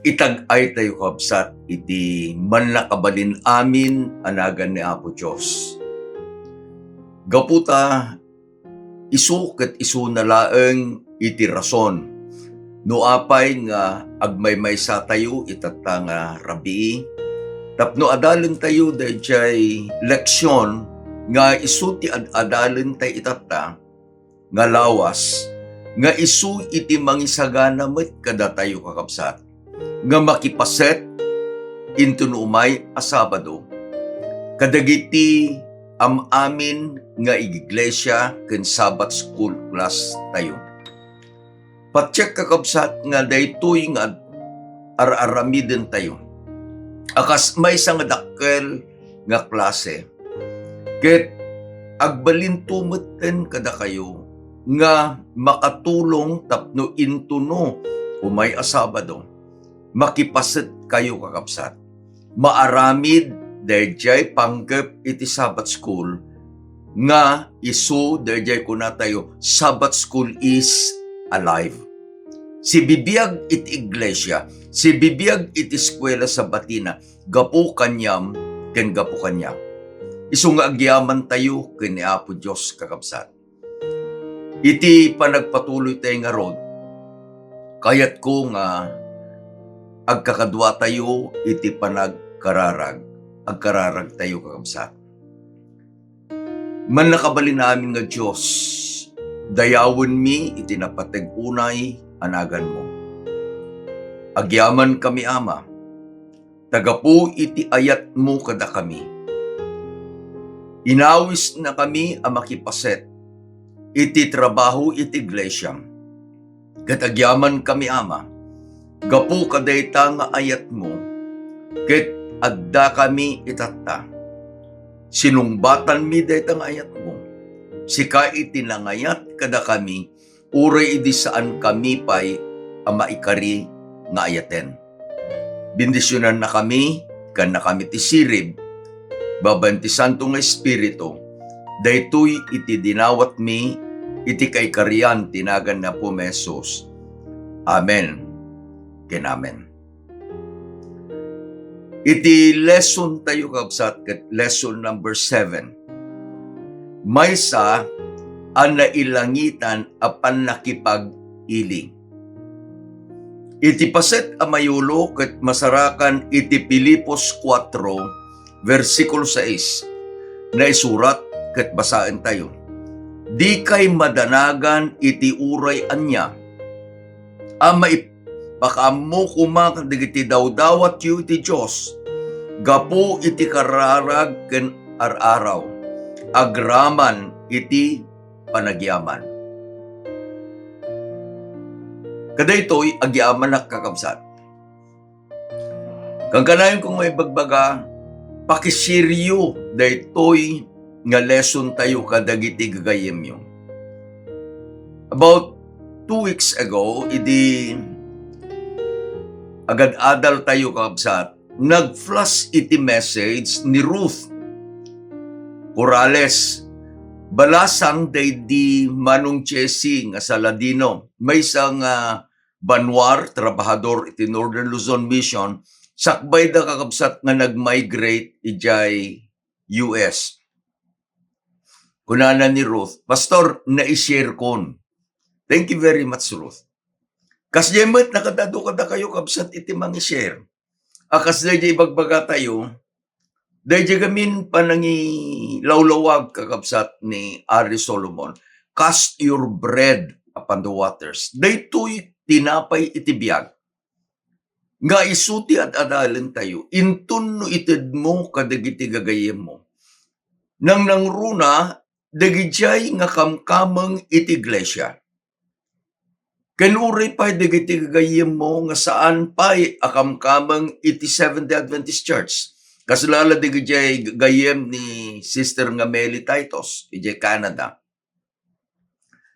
Itag-ay tayo kabsat, iti manlakabalin amin, anagan ni Apo Diyos. Gaputa, isu ket isu na laeng iti rason. No apay nga agmaymaysa tayo itata nga rabii, tapno adalen tayo dayjay leksyon nga isu ti adalen tayo itata nga lawas, nga isu iti mangisagana met kada tayo kakabsat, nga makipaset into umay a Sabado, kadagiti amin nga iglesia ken Sabbath school class tayo. Patsek kakabsat nga daytoy nga araramiden tayo. Akas may nga dakkel nga klase. Ket agbalintumetten kada kayo nga makatulong tapno intuno umay a Sabado. Makipaset kayo kakabsat. Maaramid dayjay panggep iti Sabbath school nga isu dayjay kuna tayo Sabbath school is alive. Si bibiyag iti iglesia, si bibiyag iti eskwela sa batina, gapu kanyam ken gapu kanyam. Isu nga agyaman tayo ken ni Apo Dios kakabsat. Iti panagpatuloy tayo nga rod, kayat ko nga agkakadwa tayo iti agkararag tayo kakabsat. Man nakabalin namin nga Diyos, dayawon mi iti napateg unay anagan mo. Agyaman kami Ama, tagapu iti ayat mo kada kami. Inawis na kami ang makipaset, iti trabaho iti iglesia. Katagyaman kami Ama, gapu kadayta nga ayat mo, ket adda kami itata. Sinungbatan mi dayta nga ayat mo, sika iti nangayat kada kami, uray idi saan kami pay maikari nga ayaten. Bendisyonan na kami, kan na kami ti sirib, baban ti Santo nga Espiritu, daytoy iti dinawat mi, iti kaikarian tinagan na po Mesos. Amen. Ken amen. Iti lesson tayo kabsat ket lesson number 7. Maysa ang nailangitan apan nakipag-iling. Iti paset a mayulo ket masarakan iti Pilipos 4 versikulo 6 na isurat ket basaen tayo. Di kay madanagan iti uray anya, pakamo kumak digiti dawdawat yu iti Diyos, gapu iti kararag ken ar-araw, agraman iti panagyaman. Kadaytoy agyaman na kakabsat. Kang kanayon kung may bagbaga, pakisiryo daytoy nga lesson tayo kadagiti gagayem yo. About 2 weeks ago, agad-adal tayo kakabsat, nag-flash iti message ni Ruth Corrales, balasang di Manong Chessy nga sa Ladino. May isang banwar, trabahador iti Northern Luzon Mission, sakbay da kakabsat nga nag-migrate ijay US. Kunana ni Ruth, Pastor, na-share kon. Thank you very much, Ruth. Kas jemet nakadado kada kayo kabsat iti mang-share. Akas dayjay ibagbaga tayo, dayjay gamin panangi lawlawag kakabsat ni Ari Solomon. Cast your bread upon the waters. Daytoy tinapay iti biyag. Nga isuti at adalen tayo, intun no ited mo kadagiti gagayem mo. Nang nangruna, dagijay nga kamkamang iti iglesia. Kanuray pa'y dagiti gagayem mo nga saan pa'y akamkamang iti Seventh-day Adventist Church. Kaslala dagijay gagayem ni Sister nga Meli Titus, ijay Canada.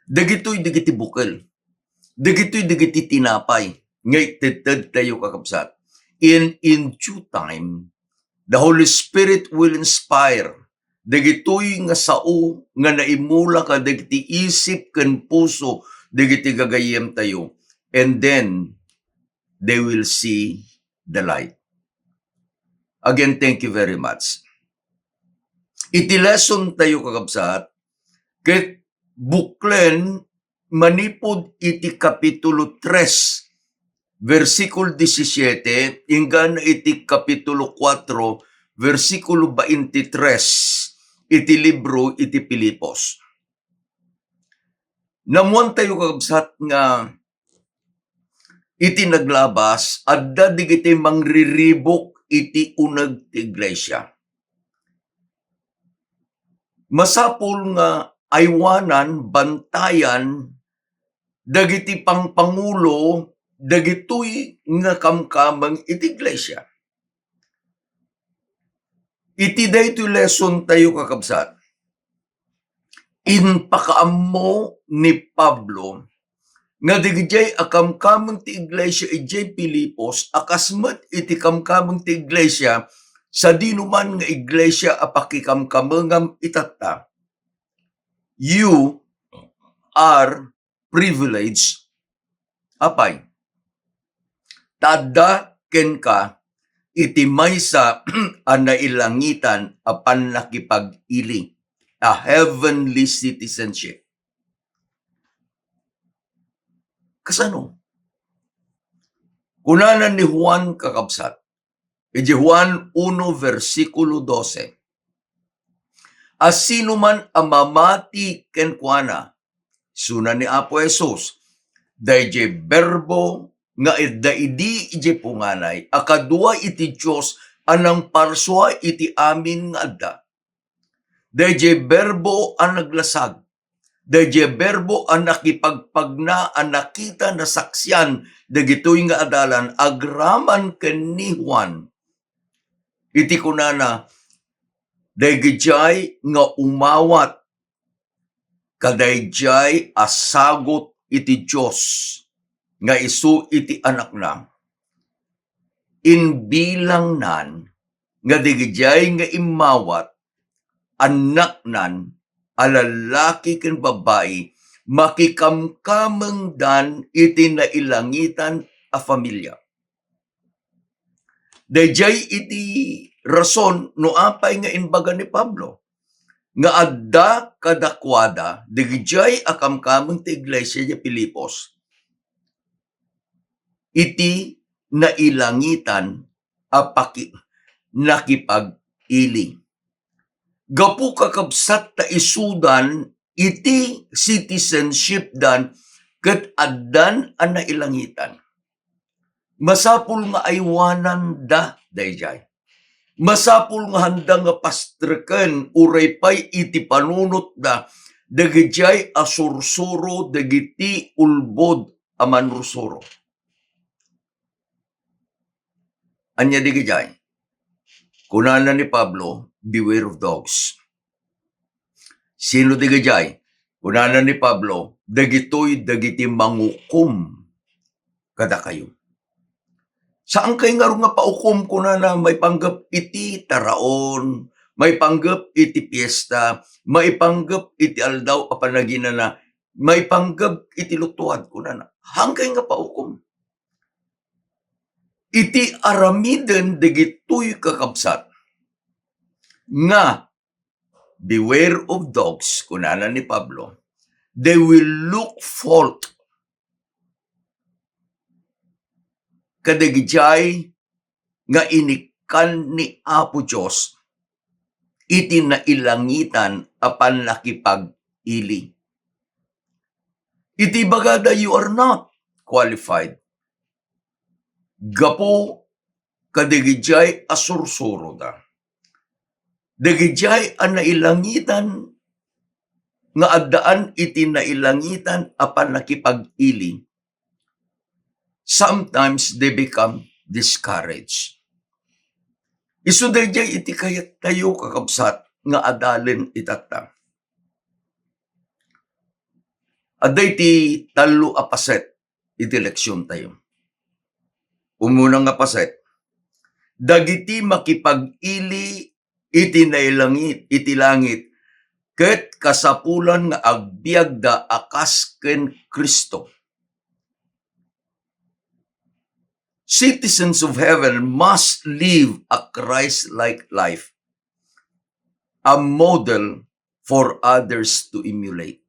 Dagitoy dagiti bukel. Dagitoy dagiti tinapay. Ngay tited tayo kakabsat. In due time, the Holy Spirit will inspire. Dagitoy nga sao nga naimula ka dagiti isip ken puso dagiti gagayem tayo. And then, they will see the light. Again, thank you very much. Iti lesson tayo kakabsat, ket buklen manipod iti kapitulo 3, versikulo 17, hinggan iti kapitulo 4, versikulo 23, iti libro iti Pilipos. Namuan tayo kakabsat nga iti naglabas, adda digiti mangriribok iti uneg ti iglesia. Masapul nga aywanan, bantayan, dagiti pangpangulo, dagitoy nga kamkamang iti iglesia. Iti daytoy lesson tayo kakabsat. Inpakaammo ni Pablo nga digijay akamkamang ti iglesia ijay Pilipos, akasmet iti kamkamang ti iglesia sa dinuman nga iglesia apakikamkamangam itatta. You are privileged. Apay, tada ken ka iti maysa ang nailangitan apan nakipag-ili, a heavenly citizenship. Kasano? Kunanan ni Juan kakabsat, iti Juan 1 versikulo 12. Asino man amamati kenkwana, sunan ni Apo Jesus, dayjay berbo nga daidi iti punganay, akadua iti Diyos anang parswa iti amin nga adda. Dayjay berbo ang naglasag, dayjay berbo ang nakipagpagna, ang nakita na saksyan, dagitoy nga adalan, agraman ken ni Juan. Iti kunana, dayjay nga umawat, kadayjay asagot iti Diyos, nga isu iti anak na. Inbilang nan, nga dayjay nga imawat, anak nan, alalaki ken babae, makikamkameng dan iti nailangitan a familia. Dayjay iti rason no apay nga inbaga ni Pablo, nga adda kadakwada, dayjay akamkameng ti iglesia di Pilipos, iti nailangitan apaki nakipag-ili. Gapu kakabsat ta isudan iti citizenship dan ket addan ang nailangitan. Masapul nga aywanan da dayjay. Masapul nga handang nga pastreken uray pay iti panunot da dagijay asursuro dagiti ulbod a manrusuro. Anya digijay. Kunana ni Pablo, beware of dogs. Sino digijay? Kunana ni Pablo, dagitoy dagiti mangukum kada kayo. Saan kay nga paukum kunana may panggap iti taraon, may panggap iti piyesta, may panggap iti aldaw apanaginana, may panggap iti lutuad kunana. Hangkay nga paukum. Iti aramiden dagitoy kakabsat nga beware of dogs, kunana ni Pablo, they will look fault kadagijay nga inikan ni Apo Diyos iti nailangitan apan nakipag-ili. Iti bagada you are not qualified. Gapo kadagijay asursuro da. Dagijay ang nailangitan nga addaan iti nailangitan apan nakipag-ili. Sometimes they become discouraged. Isu dayjay iti kayat tayo kakabsat nga adalen itata. Aday ti talo apaset iti leksyon tayo. Umunang nga paset, dagiti makipag-ili iti nailangit, iti langit, ket kasapulan nga agbiag da akas ken Kristo. citizens of heaven must live a Christ-like life, a model for others to emulate.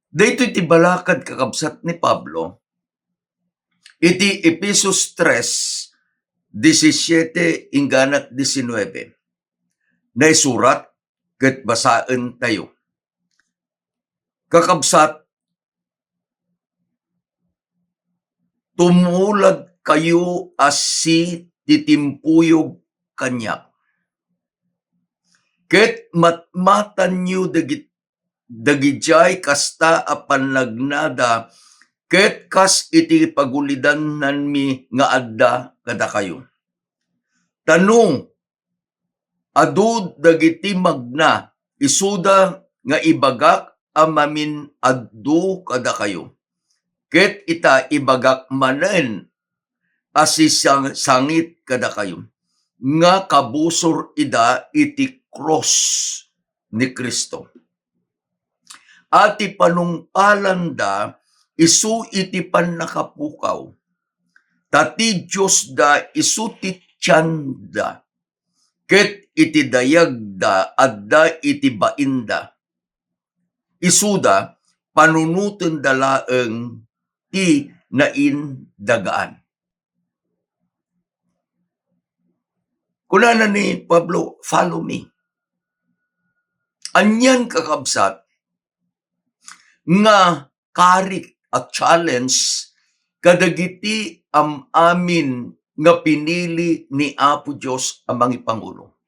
Dito iti balakad kakabsat ni Pablo, iti Epesos 3:17 ingganat 19, na isurat ket basaan tayo. Kakabsat, tumulad kayo asi titimpuyog kanyak. Ket matmatan nyo dagijay kasta apan nagnada, ket kas iti pagulidan nanmi nga adda kada kayo. Tanong, adu dagiti magna, isuda nga ibagak amamin addu kada kayo. Ket ita ibagak manen asi sangit kada kayo. Nga kabusor ida iti cross ni Kristo. Ati panungpalanda isu iti pannakapukaw. Tati Diyos da isu ti tiyanda. Ket iti dayagda adda iti bainda. Isuda panunutin dalaeng ti naindagaan. Kunana ni Pablo, follow me. Anyan kakabsat nga karik at challenge kadagiti amin nga pinili ni Apo Diyos amang ipangulo.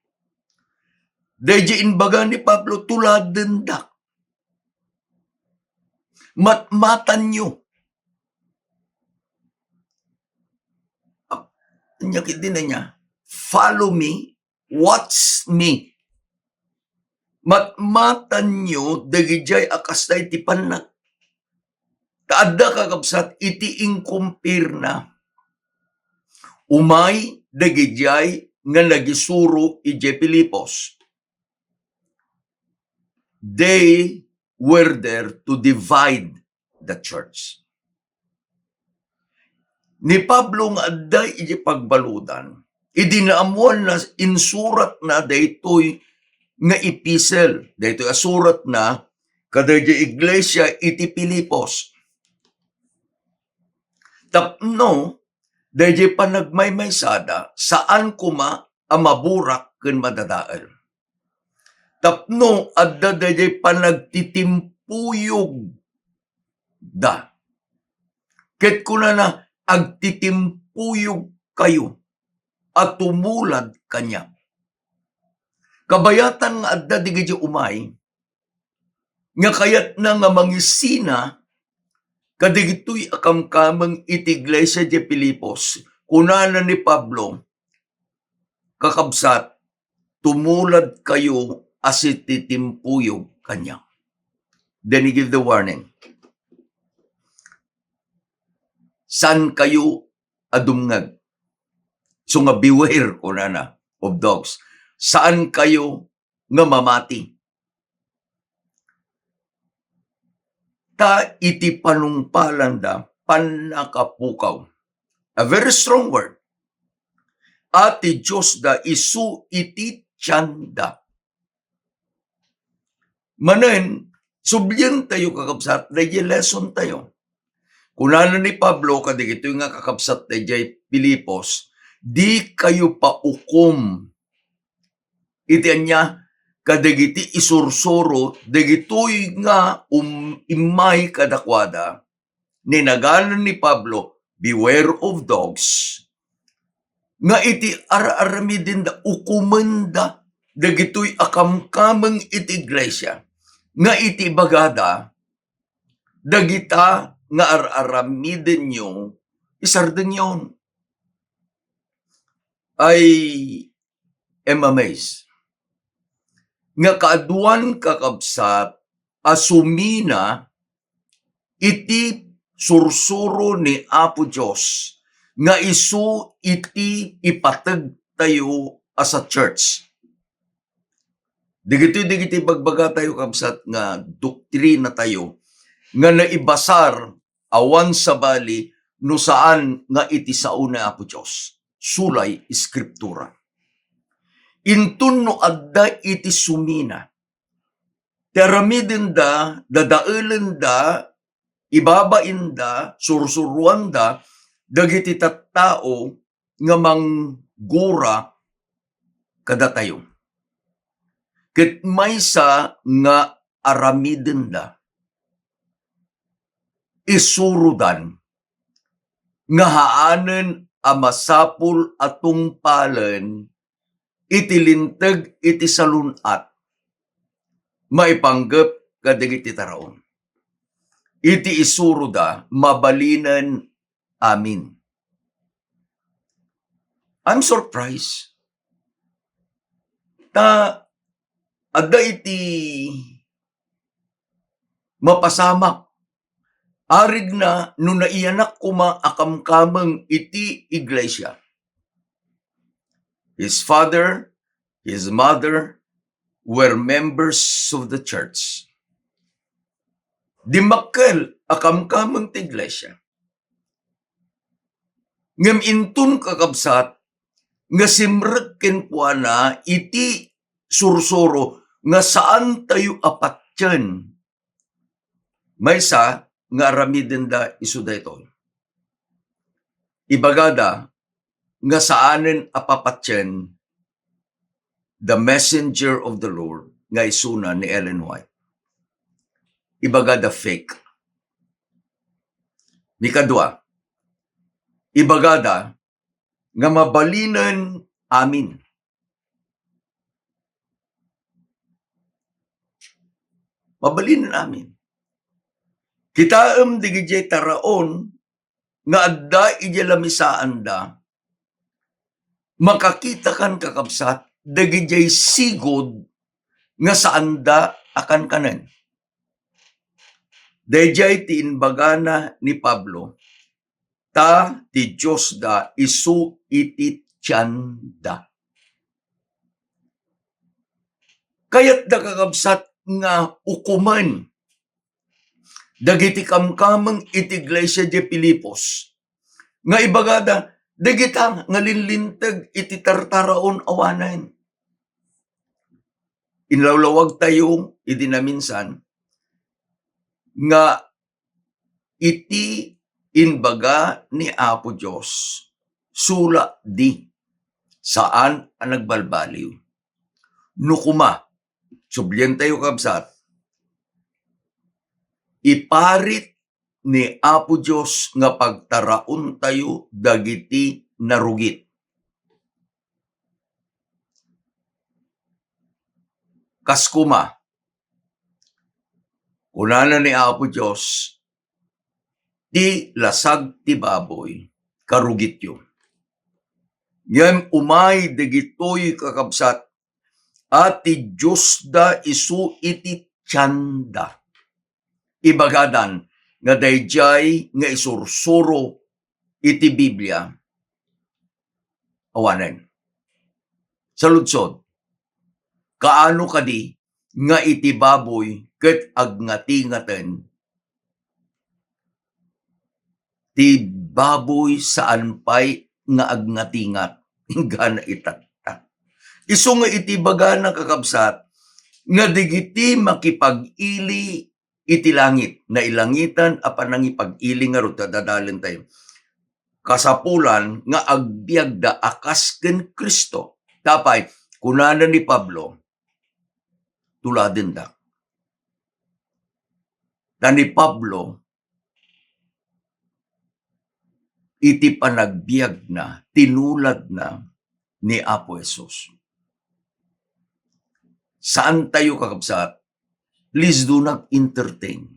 Dayjay inbaga ni Pablo tuladen da. Matmatan nyo. Nyakit din na niya. Follow me, watch me. Matmatan nyo, dagijay akastay ti panak. Kaadda kakabsat, iti inkumpir na. Umay, dagijay, nga nagisuro ije Pilipos. They were there to divide the church. Ni Pablo nga adda ije pagbaludan, idinaamuan na insurat na daytoy nga epistle, daytoy asurat na kadayjay iglesia iti Pilipos. Tapno, dayjay panagmaymaysada saan kuma ang maburak ken madadael. Tapno, adda dayjay panagtitimpuyog da. Ket kuna na agtitimpuyog kayo at tumulad kanya. Kabayatan nga adda digiti umay, nga kayat na nga mangisina, kadigito'y akamkamang iti iglesia di Pilipos, kunana ni Pablo, kakabsat, tumulad kayo as ititimpuyog kanya. Then he give the warning. San kayo adumngag? So nga beware, kunana, of dogs. Saan kayo nga mamati? Ta iti panungpalanda panakapukaw. A very strong word. Ati Diyos da isu iti tiyanda. Manen, subyan tayo kakabsat, dayjay lesson tayo. Kunana ni Pablo, kadigito nga kakabsat dayjay Pilipos, di kayo paukom. Iti anya, kadagiti isursuro, dagitoy nga imay kadakwada, ninaganan ni Pablo, beware of dogs, nga iti ararami din da ukumanda, dagitoy akamkamang iti iglesia, nga iti bagada, dagita nga ararami din yung isardin yon. I am amazed. Nga kaaduan kakabsat, asumina, iti sursuro ni Apo Diyos, nga isu iti ipatag tayo as a church. Digiti bagbaga tayo kabsat nga doktrina tayo, nga naibasar awan sa bali no saan nga iti sao na Apo Diyos. Sulay Eskriptura. Intun no adda iti sumina. Teramidin da, dadailen da, ibabain da, sursuruan da, dagiti tattao nga manggura kada tayo. Ket maysa nga aramidin da, isurudan, nga haanen a masapul atong palen, itilinteg iti salunat, maipanggep kadagiti taraon. Iti isuruda, mabalinan amin. I'm surprised. Adda iti mapasamak. Arig na no naiyanak kuma akamkameng iti iglesia. His father, his mother were members of the church. Dimakkel akamkameng ti iglesia. Ngem intun kakabsat nga simrek kenkwana iti sursuro nga saan tayo apatyan. Maysa nga aramiden da isu daytoy. Ibagada nga saanen apapatyan the messenger of the Lord nga isuna ni Ellen White. Ibagada fake. Mikadua, ibagada nga mabalinan amin. Mabalinan amin. Kitaem digijay taraon nga adda ija lamisaan da, makakita kan kakabsat digijay sigod nga saan da akan kanen. Dayjay ti inbagana ni Pablo, ta ti Diyos da isu iti tiyan da. Kayat da kakabsat nga ukuman dagiti kamkameng iti iglesia di Pilipos nga ibagada dagita nga linlintag iti tartaraon awanan. Inlawlawag tayo iti na minsan nga iti inbaga ni Apo Diyos sula di saan ang nagbalbaliw. Nukuma, sublyan tayo kabsat, iparit ni Apo Diyos nga pagtaraon tayo dagiti narugit. Kaskuma, kunana ni Apo Diyos, ti lasag ti baboy, karugit yun. Ngem umay dagitoy kakabsat, at ti Diyos da isu iti tiyanda. Ibagadan nga dayjay nga isursuro iti Biblia awanen. Sa lutsod, kaano kadi nga iti baboy ket agngati-ngaten ti baboy saan pay nga agngati-ngat ingana itatta. Isu nga iti bagana kakabsat nga digiti makipag-ili iti langit, na ilangitan apan nangipag-ili nga ro dadalen tayo. Kasapulan nga agbiag da akas ken Kristo. Tapay, kunana ni Pablo, tuladin da. Da ni Pablo, iti panagbiag na, tinulad na ni Apo Jesus. Saan tayo kakabsat? Please do not entertain.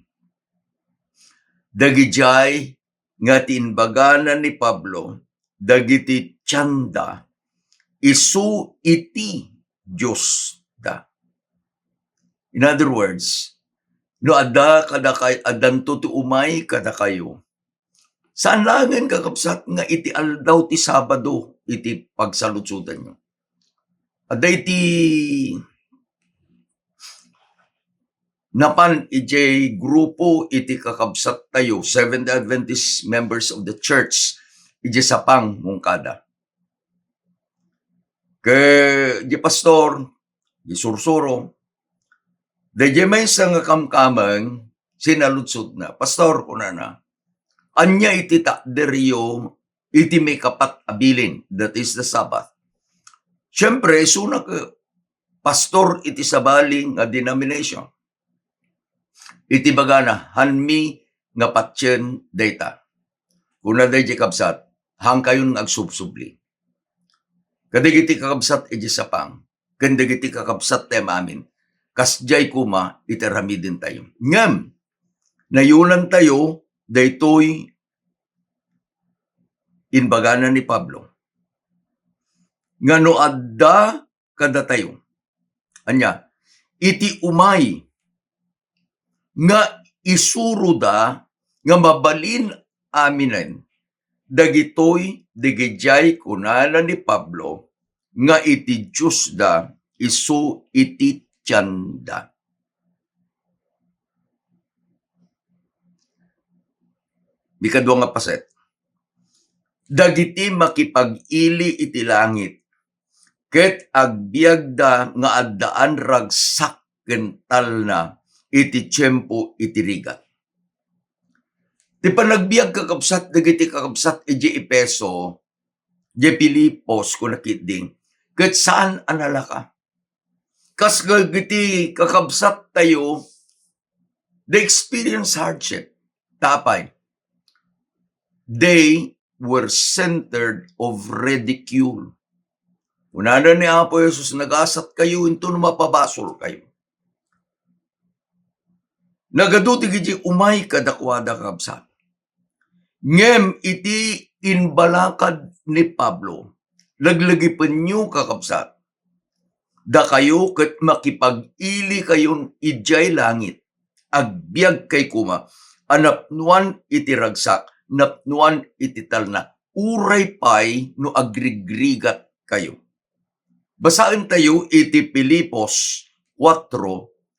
Dagijay nga tinbaganan ni Pablo, dagiti tiyanda, isu iti Diyos da. In other words, no adda kada kay adanto ti umay kada kayo. Saan langan kakabsat nga iti aldaw ti Sabado iti pagsalutsudan nyo. Adda iti napan ijay grupo iti kakabsat tayo, Seventh Adventist members of the church, ijay sapang mungkada. Kaya di pastor, di sursuro, di may isang kamkamang sinalutsot na, pastor ko na, anya iti takderyo, iti may kapat abilin, that is the Sabbath. Siyempre, sunak pastor iti sabali nga denomination. Iti bagana, hanmi nga patyen data. Kuna day di kabsat, hang kayon agsubsubli. Kadigiti kakabsat iti sapang, kandigiti kakabsat tem amin, kasjay kuma iterami din tayo. Ngam, nayunan tayo, daytoy inbagana ni Pablo. Nga no adda kada tayo. Anya, iti umay nga isuruda nga mabalin aminen dagitoy digijay kunana ni Pablo nga iti Diyos da isu iti tiyanda. Ikadwa nga paset. Dagiti makipag-ili iti langit ket agbiagda nga addaan ragsak kental na iti tiyempo iti rigat. Ti panagbiag kakabsat, dagiti kakabsat iti Epeso, iti Pilipos, kung nakitding, ket saan analaka? Kas dagiti kakabsat tayo, they experience hardship. Tapay. They were centered of ridicule. Unana ni Apo Jesus, nagasat kayo, into mapabasol kayo. Nagaduti giti umay kadakwada kabsat. Ngem iti inbalakad ni Pablo, laglagi penyo kakabsat. Da kayo ket makipag-ili kayon ijay langit, agbiag kay kuma, anapnuan iti ragsak, napnuan iti talna, uray pay no agrigrigat kayo. Basahin tayo iti Pilipos 4,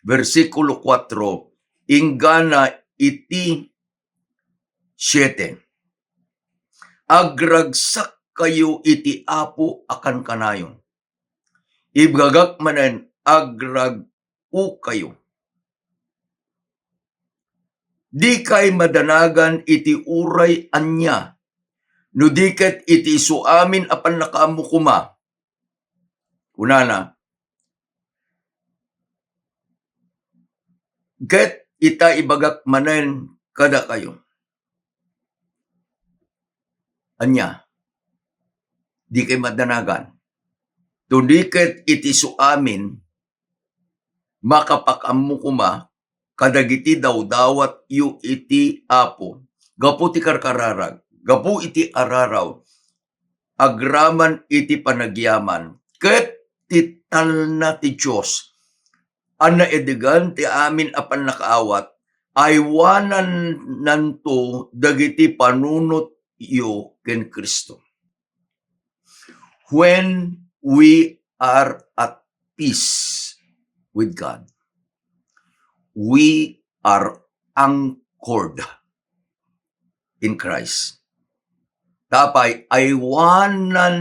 versikulo 4, ingana iti 7. Agragsak kayo iti Apo akan kanayon. Ibgagak manen agrag-u kayo. Di kay madanagan iti uray anya, no diket iti suamin apan nakaamukuma. Unana, ket ita ibagak manen kada kayo. Anya, di kay madanagan. Tudiket iti suamin, makapakamukuma, kadagiti daw-dawat yu iti Apo. Gapu ti karkararag, gapu iti araraw, agraman iti panagyaman, ket tital na ti Diyos, ana edigan ti amin apan nakaawat, aywanan nanto dagiti panunot yu ken Kristo. When we are at peace with God, we are anchored in Christ. Tapay aywanan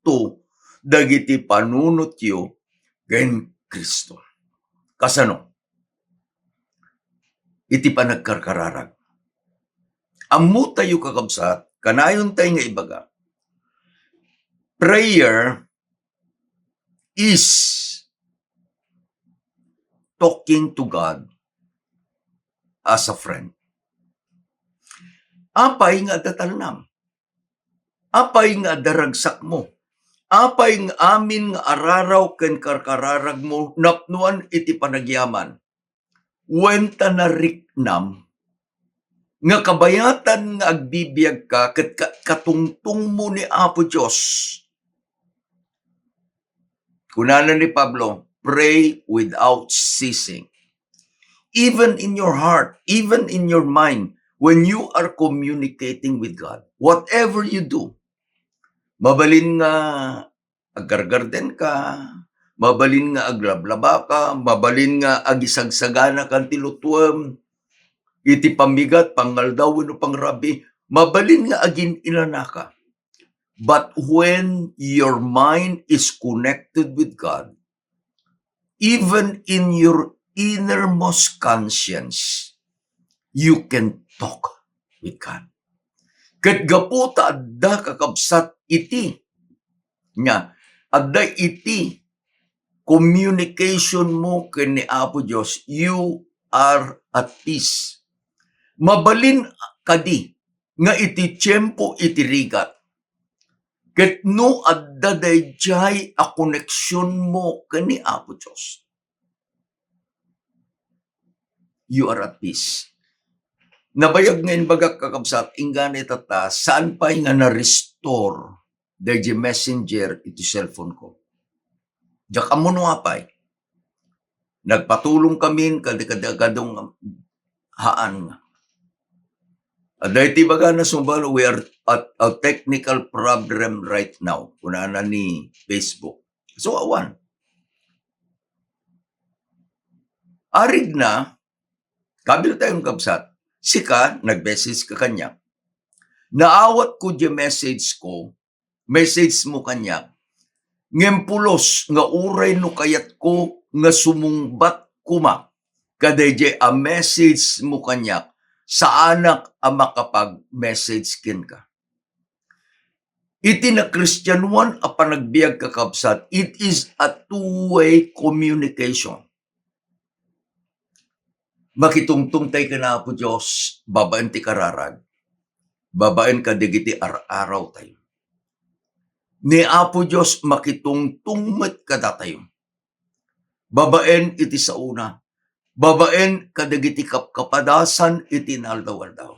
to dagiti panunot yu ken Kristo. Kasano? Iti panagkarkararag. Ammo tayo kakabsat, kanayon tayo nga ibaga. Prayer is talking to God as a friend. Apay nga datalnam. Apay nga daragsak mo. Apay nga amin nga araraw ken karkararag mo, napnuan iti panagyaman. Wenta na riknam, nga kabayatan nga agbibiyag ka, ket katungtung mo ni Apo Diyos. Kunana ni Pablo, pray without ceasing. Even in your heart, even in your mind, when you are communicating with God, whatever you do, mabalin nga agargarden ka, mabalin nga aglablaba ka, mabalin nga agisagsagana kan tilutuam, iti pamigat, pangaldaw, no pangrabi, mabalin nga agin ilanaka. But when your mind is connected with God, even in your innermost conscience, you can talk with God. Ket gaputa adda kakabsat iti nya, adda iti communication mo ken ni Apo Dios, you are at peace. Mabalin kadi nga iti tiyempo iti rigat. Ket no adda dayjay a koneksyon mo ken ni Apo Dios, you are at peace. Nabayag ngayon baga kakabsat, ingganit tata, saan pa nga na-restore dayjay messenger iti cellphone ko. Diyak amuno apay. Nagpatulong kami kadikadagadong haan nga. Aday ti baga na sumbalo, we are at a technical problem right now. Kunana ni Facebook. So awan. Arig na, kabil tayong kabsat, sika, nag-message ka kanya. Naawat ko di message mo kanya, ngempulos nga uray no kayat ko nga sumungbat kuma, kadayjay a message mo kanya, sa anak a makapag-message kin ka. Iti na Christianuan a panagbiag kakabsat, it is a two-way communication. Makitungtung tay ka na po Diyos, babaen ti kararag, babaen ka digiti araw tayo. Ni Apo Diyos makitungtungmet kada tayo. Babaen iti sa una, babaen kadagiti kapkapadasan iti naldaw-aldaw.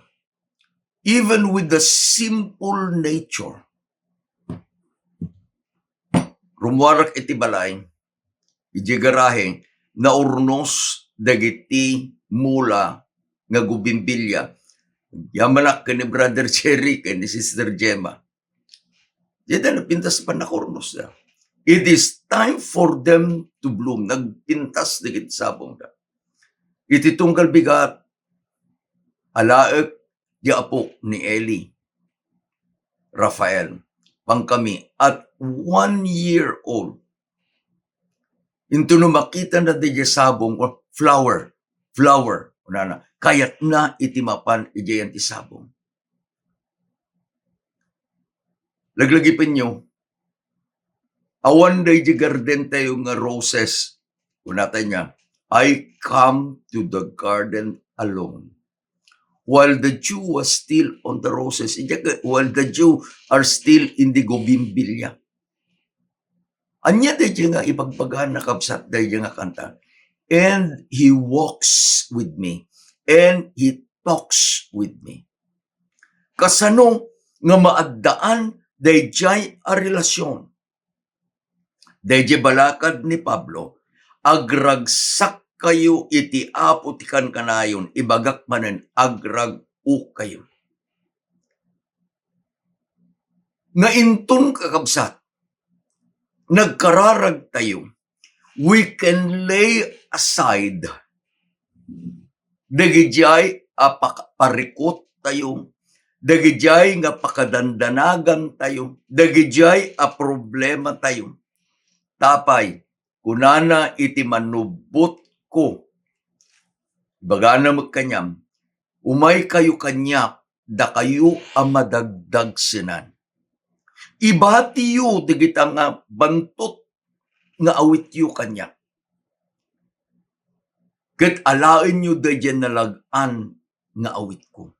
Even with the simple nature, rumwarak iti balay, iti garahe, naurnos dagiti mula nga gubimbilya. Yamanak ka ni Brother Cherry, ka ni Sister Gemma. Diyan na pintas pa nakurnos na. It is time for them to bloom. Nagpintas digit sabong na. Iti tunggal bigat, alaek, di apo ni Eli, Rafael, pangkami, at 1 year old. Into no makita na di sabong, flower, unana, kayat na itimapan ijayan ti sabong. Laglagipin nyo, awan day di garden tayo nga roses, unata niya, I come to the garden alone. While the dew was still on the roses, while the dew are still in the gobimbilya. Anya day nga ipagpagaan na kapsat day nga kanta. And he walks with me, and he talks with me. Kasano nga maaddaan dayjay a relasyon. Dayjay balakad ni Pablo, agragsak kayo iti apo ti kanayon, ibagak manen agrag-u kayo. Nga intun kakabsat, nagkararag tayo, we can lay aside dagijay parikot tayo, dagijay nga pakadandanagan tayo, dagijay a problema tayo. Tapay, kunana iti manubot ko, bagana magkanyam, umay kayo kanyak, da kayo ang madagdag sinan. Ibatiyo digita nga bantot nga awit yu kanyak. Ket alain nyo dayjay nalagan nga awit ko.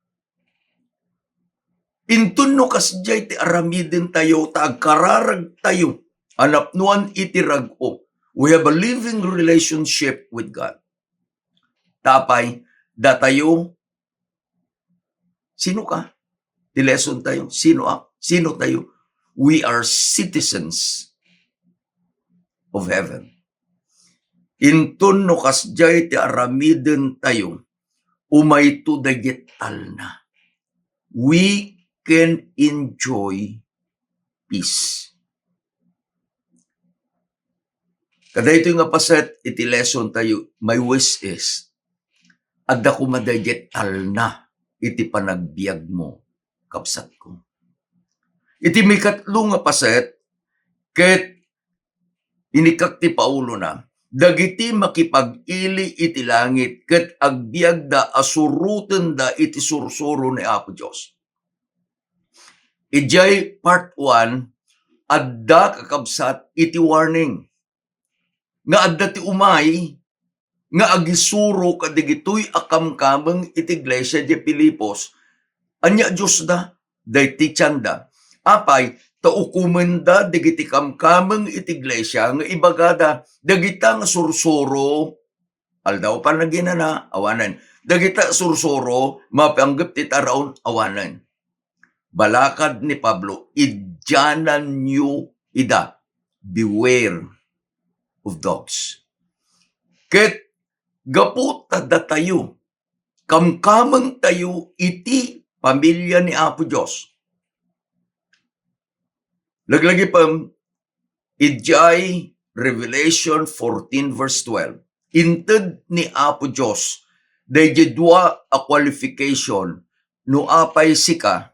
Intun no kasjay ti aramidin tayo, taagkararag tayo, anapnuan iti rag-o. We have a living relationship with God. Tapay, datayo, sino ka? Di lesson tayo, sino tayo? We are citizens of heaven. Intun no kasjay ti aramidin tayo, umayto dagital na. We can enjoy peace. Kada ito nga paset, iti lesson tayo, my wish is, adda ko madayet alna, iti panagbiag mo, kapsat ko. Iti may katlo nga paset, ket inikak ti Paulo na, dagiti makipag-ili iti langit, ket agbiag da asuruten da iti sursuro ni Apo Diyos. Ijay part 1, adda kakabsat iti warning. Nga adda ti umay, nga agisuro kadigitoy akamkameng iti iglesia di Pilipos, anya Diyos da, dayti tiyanda. Apay, taukumen da, digiti kamkameng iti iglesia, nga ibagada, dagita nga sursuro, aldaw pa na ginana, awanan. Dagita sursuro, mapanggap ti taraon, awanan. Balakad ni Pablo, idyanan nyo ida, beware of dogs. Ket, gaputa da tayo, kamkamang tayo iti pamilya ni Apo Diyos. Laglagi pa, idjay Revelation 14 verse 12. Inted ni Apo Diyos, dayjay dua a qualification, no apay sika,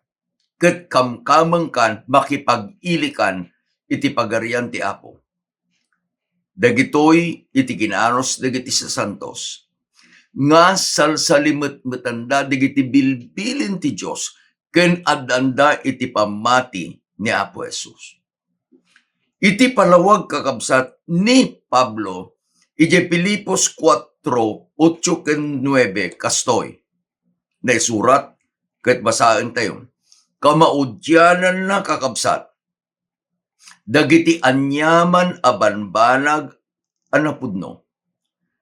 ket kamkamang kan, makipag-ilikan, iti pagarian ti Apo. Dagitoy iti kinanos dagiti sa santos. Nga salsalimet-metanda dagiti bilbilin ti Diyos ken adanda iti pamati ni Apo Jesus. Iti palawag kakabsat ni Pablo iti Filipos 4:8 ken 9 kastoy. Na isurat ket basaan tayo. Kamaudyanan na kakabsat. Dagiti anyaman abanbanag anapudno.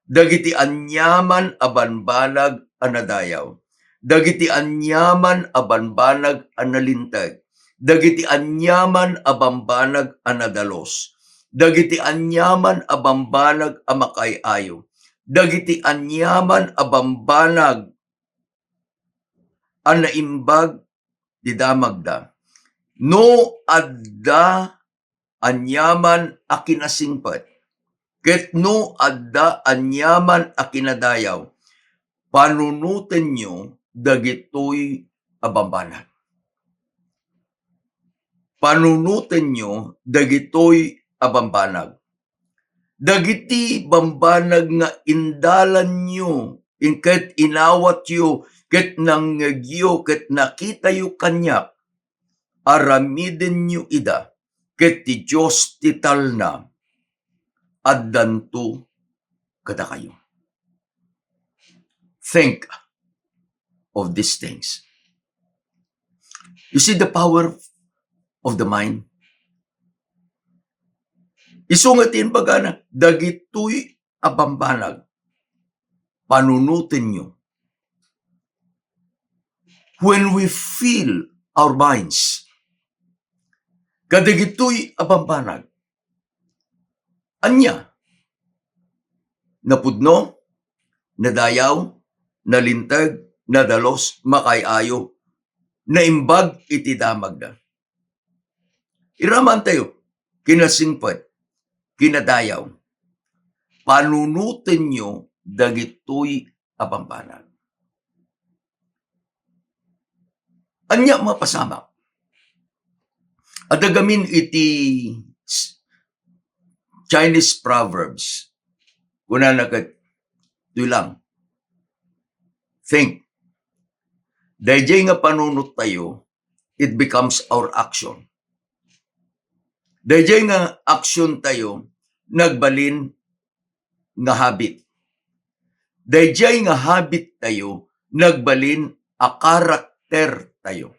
Dagiti anyaman abanbanag anadayaw. Dagiti anyaman abanbanag analintag. Dagiti anyaman abambanag anadalos. Dagiti anyaman abambanag amakayayo. Dagiti anyaman abambanag anaimbag didamagda. No adda anyaman akinasingpet. Ket no adda anyaman akinadayaw. Panunutin nyo dagitoy abambanag. Panunutin nyo dagitoy abambanag. Dagiti bambanag nga indalan nyo, ket inawat yo, ket nangyagyo, ket nakita yo kanyak, aramiden nyo ida, ket ti Diyos ti talna, addanto kada kayo. Think of these things. You see the power of the mind? Isungatin baga na, dagitoy abambanag, panunutin nyo. When we feel our minds, kadagitoy abambanag, anya, napudno, nadayaw, nalintag, nadalos, makayayo, naimbag iti damagda. Iraman tayo, kinasingpet, kinadayaw, panunutin nyo dagitoy abambanag. Anya mapasamak. Adagamin iti Chinese proverbs. Kuna nakat, ito lang. Think. Dahil nga panunot tayo, it becomes our action. Dahil nga action tayo, nagbalin nga habit. Dahil nga habit tayo, nagbalin a karakter tayo.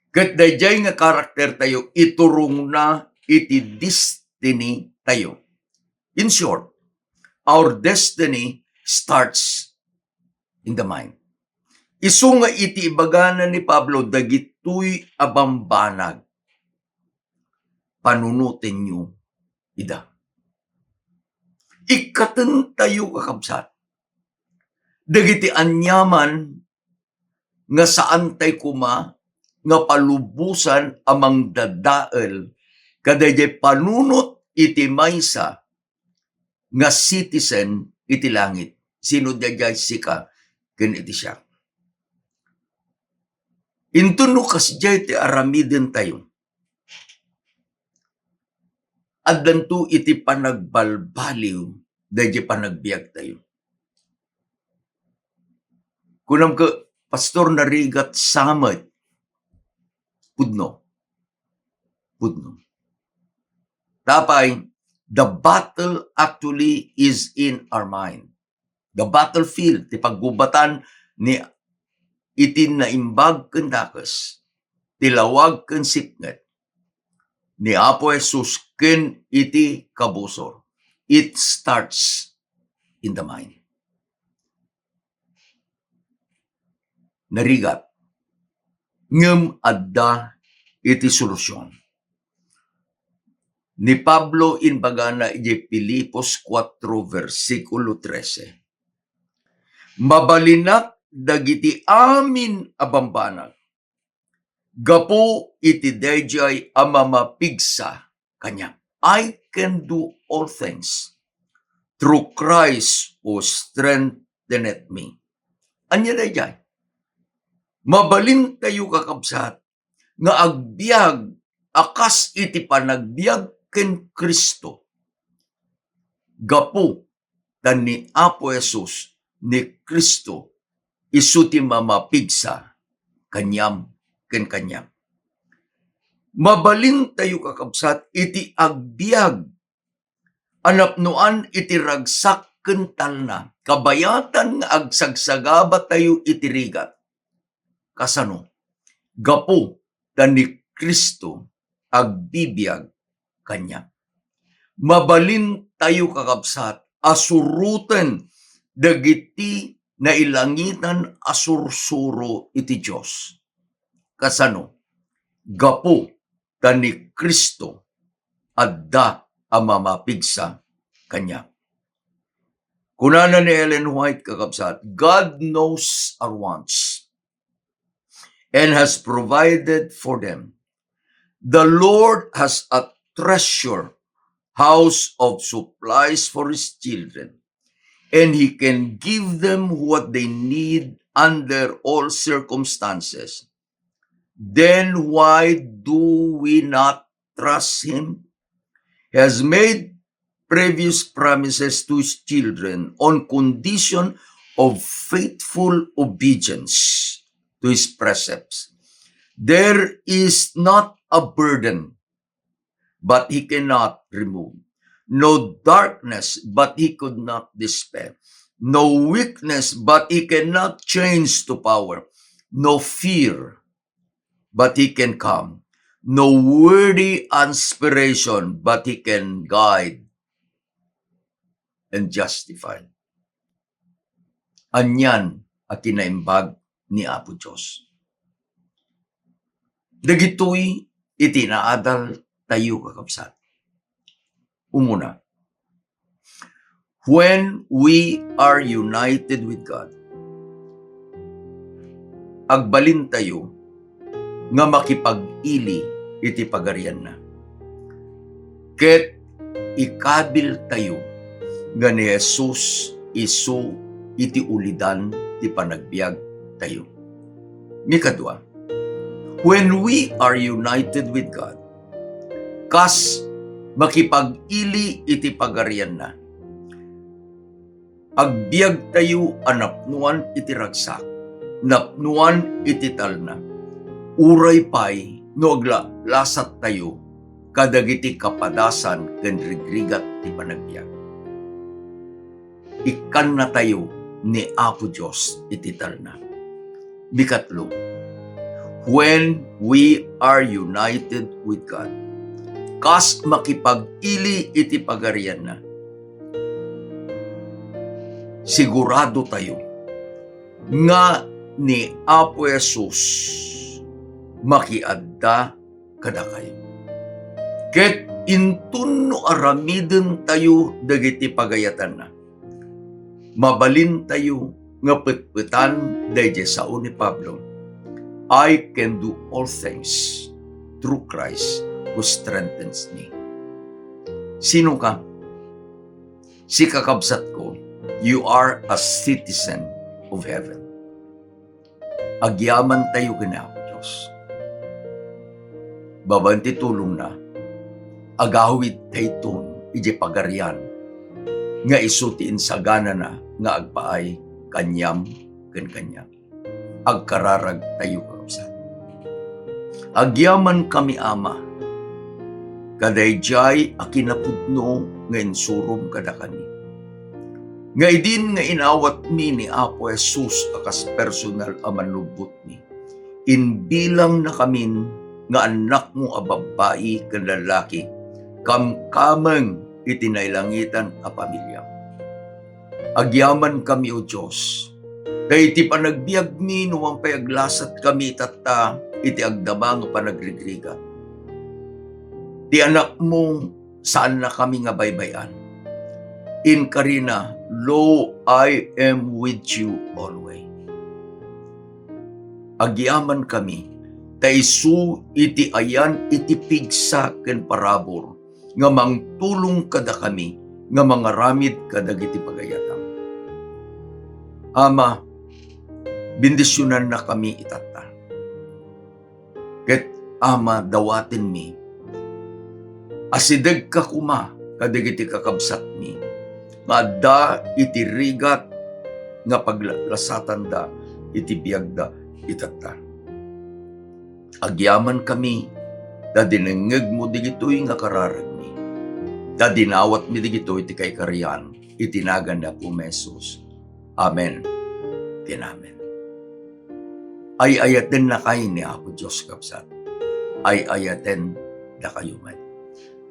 Kat dahil nga karakter tayo, iturong na iti destiny tayo. In short, our destiny starts in the mind. Isu nga iti ibagana ni Pablo, dagitoy abambanag. Panunutin nyo ida. Ikaten tayo kakabsat. Dagiti anyaman nga saan tay kuma nga palubusan amang dadael kadayjay panunot iti maysa nga citizen iti langit. Sino dayjay sika ken iti siya. Intuno kasjay ti aramiden tayo. Addanto iti panagbalbaliw dayjay panagbiag tayo. Kunam ka pastor narigat samet pudno. Tapay, the battle actually is in our mind. The battlefield, ti paggubatan ni itin na imbag ken dakes, tilawag ken sipnget, ni Apo Jesus ken iti kabusor. It starts in the mind. Narigat, ngem adda iti solusyon. Ni Pablo inbagana iti Filipos 4 versikulo 13. Mabalinak dagiti amin abambanag. Gapo iti dayjay a mamapigsa kanya. I can do all things through Christ who strengtheneth me. Anya dayjay. Mabalin tayo kakabsat nga agbiag akas iti panagbiag ken Kristo. Gapo tan ni Apo Jesus ni Kristo isu ti mamapigsa kanyam ken kanyam. Mabalin tayo kakabsat iti agbiag anapnuan iti ragsak ken talna. Kabayatan nga agsagsagaba tayo iti rigat. Kasano? Gapo tan ni Kristo agbibiyag kanya. Mabalin tayo kakabsat asuruten dagiti nailangitan asursuro iti Dios. Kasano? Gapo tan ni Kristo adda a mamapigsa kanya. Kunana ni Ellen White kakabsat, God knows our wants and has provided for them. The Lord has a treasure house of supplies for his children, and he can give them what they need under all circumstances. Then why do we not trust him? He has made previous promises to his children on condition of faithful obedience to his precepts. There is not a burden, but he cannot remove. No darkness, but he could not dispel. No weakness, but he cannot change to power. No fear, but he can calm. No worthy inspiration, but he can guide and justify. Anyan at kinaimbag ni Apo Diyos. Dagitoy itinaadal tayo kakabsat. Umuna, when we are united with God, agbalin tayo nga makipag-ili iti pagarian na. Ket ikabil tayo nga ni Jesus isu iti ulidan ti panagbiag tayo. Ni kadua, when we are united with God, kas makipag-ili iti pagarian na, agbiag tayo anapnuan iti ragsak, napnuan iti talna, uray pay no aglasat tayo kadagiti kapadasan ken rigrigat ti panagbiag. Ikan na tayo ni Apo Diyos iti talna. Bikatlo, when we are united with God, kas makipag-ili iti pagarian na, sigurado tayo nga ni Apo Jesus makiadda kadakay. Ket intunno aramiden tayo dagiti pagayatan na. Mabalin tayo nga petpetan dayjay sao ni Pablo. I can do all things through Christ who strengthens me. Sino ka? Si kakabsat ko, you are a citizen of heaven. Agyaman tayo ganako, Diyos. Babanti tulong na, agawid tayton, ije pagarian, nga isutiin sa gana na, nga agpaay, kanyam, kanyam. Agkararag tayo kakabsat. Agyaman kami ama, kadayjay akinapudno nga insurom kada kami. Nga idin nga inawat mi ni Apo Jesus akas personal a manlubot mi. Inbilang na kamin nga anak mo a babae ken lalaki, kamkameng itinaylangitan a pamilya. Agyaman kami o Diyos, kay iti panagbiag mi nuwang payaglasat kami tatta iti agdama nga panagrigrigat. Ti anak mo saan na kami nga baybayan. In Karina, lo, I am with you always. Agyaman kami, taisu iti ayan iti pigsa ken parabor, nga mangtulong kada kami, nga mangaramid kadag iti pagayatang. Ama, bendisyonan na kami itata. Ket ama, dawatin mi, asideg ka kuma, kadag iti kakabsat mi, nga da iti rigat, nga paglasatan da, iti biyagda, itata. Agyaman kami, da dinengeg mo digitoy nga kararag mi, da dinawat mi digitoy iti kay kariyan, itinagan na po Mesos. Amen. Tinamen. Ay ayaten na kayo ni Apo Diyos kapsat. Ay ayaten na kayo man.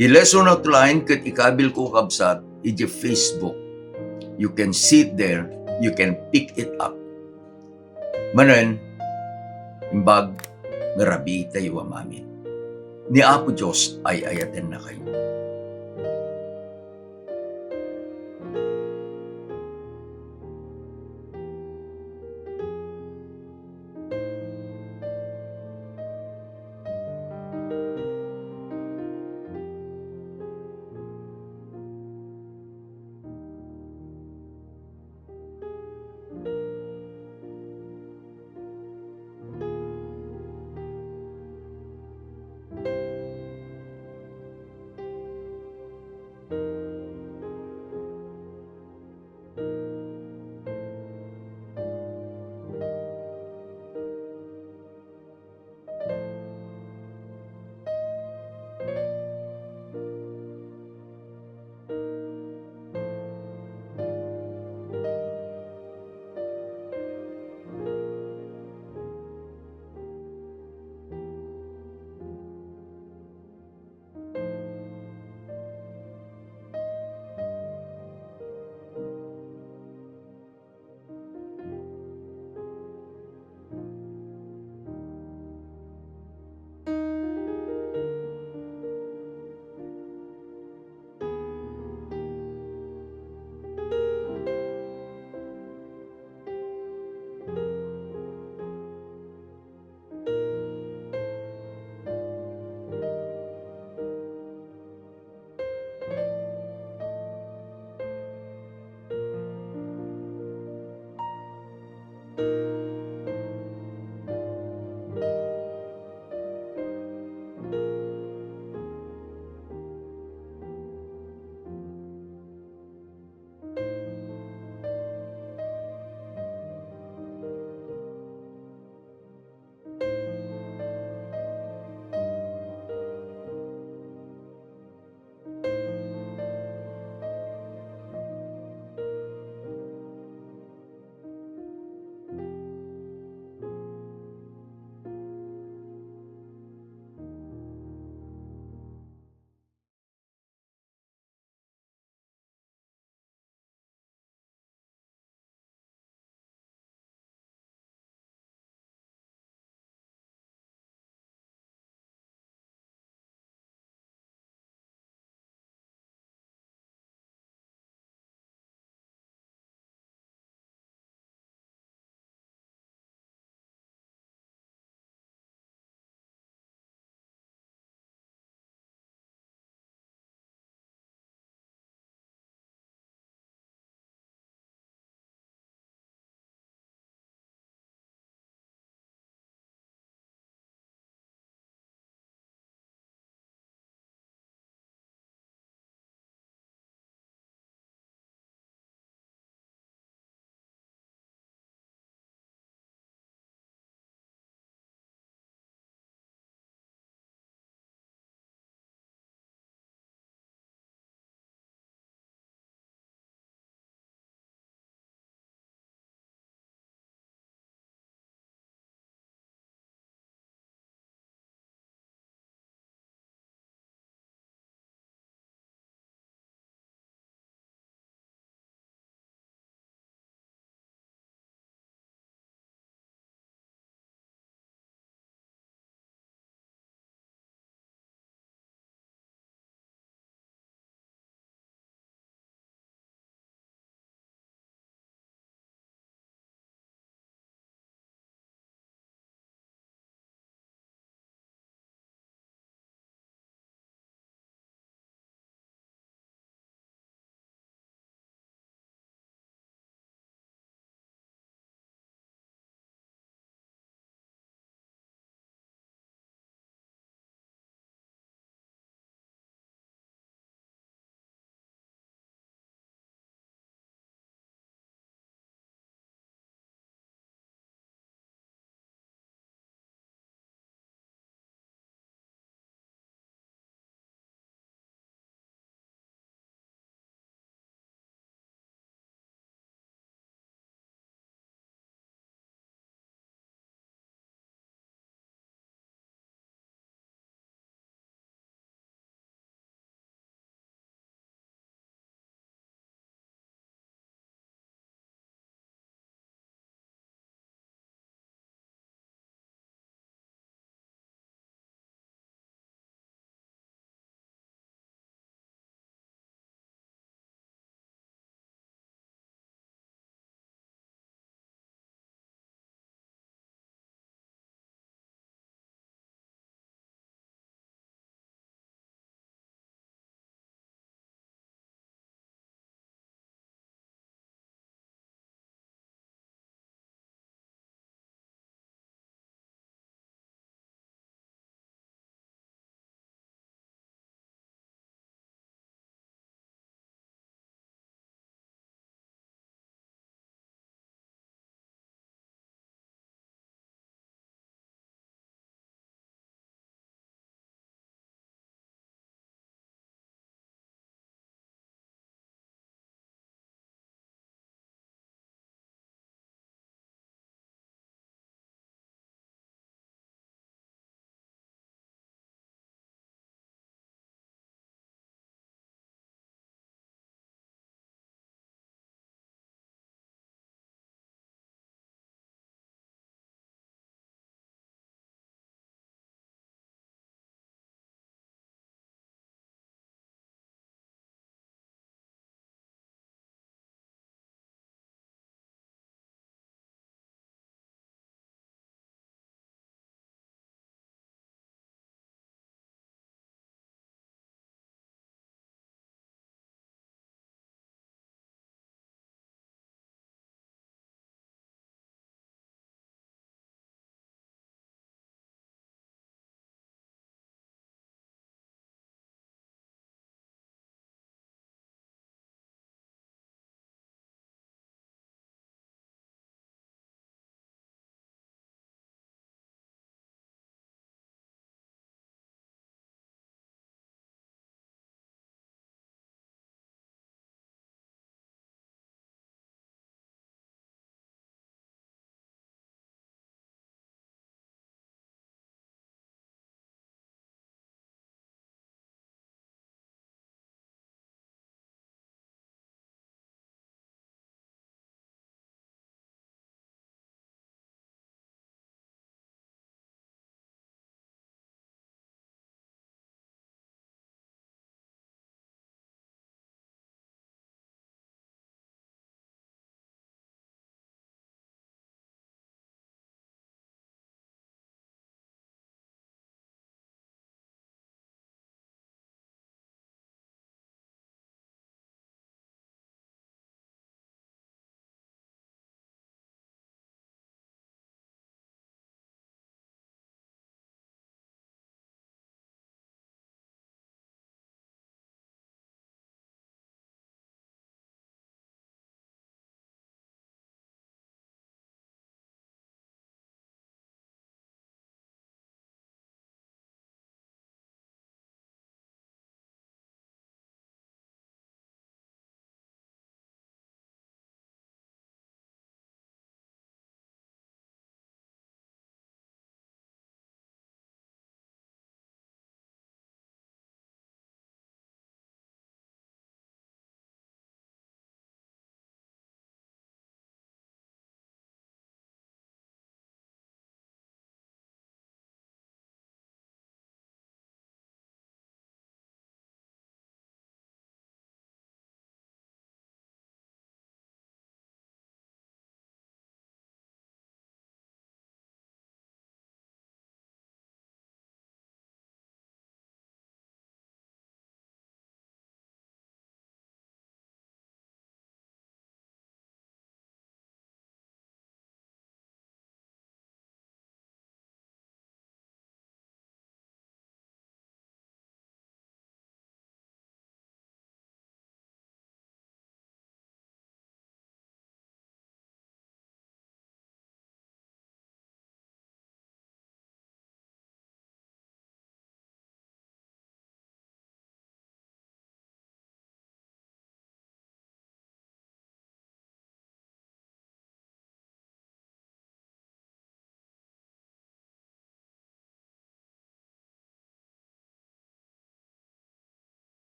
Di lesson outline kat ikabil ko kapsat, iti Facebook. You can sit there, you can pick it up. Manen, imbag, ngarabi tayo amamin. Ni Apo Diyos ay ayaten na kayo.